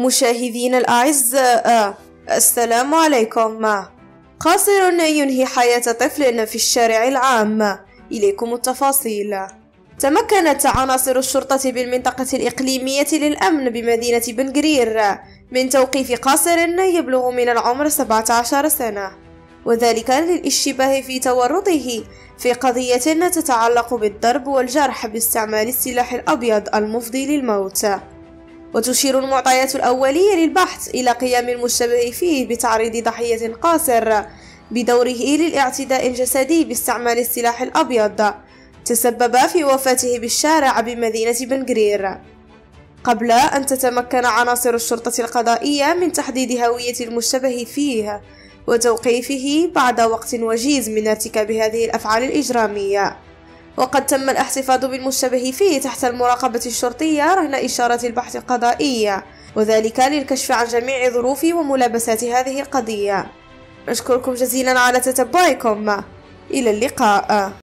مشاهدينا الأعزاء، السلام عليكم. قاصر ينهي حياة طفل في الشارع العام. إليكم التفاصيل. تمكنت عناصر الشرطة بالمنطقة الإقليمية للأمن بمدينة بن قرير من توقيف قاصر يبلغ من العمر 17 سنة، وذلك للاشتباه في تورطه في قضية تتعلق بالضرب والجرح باستعمال السلاح الأبيض المفضي للموت. وتشير المعطيات الأولية للبحث إلى قيام المشتبه فيه بتعريض ضحية قاصر بدوره للاعتداء الجسدي باستعمال السلاح الأبيض تسبب في وفاته بالشارع بمدينة بن قرير، قبل أن تتمكن عناصر الشرطة القضائية من تحديد هوية المشتبه فيه وتوقيفه بعد وقت وجيز من ارتكاب هذه الأفعال الإجرامية. وقد تم الاحتفاظ بالمشتبه فيه تحت المراقبة الشرطية رهن إشارة البحث القضائية، وذلك للكشف عن جميع ظروف وملابسات هذه القضية. أشكركم جزيلا على تتبعكم. إلى اللقاء.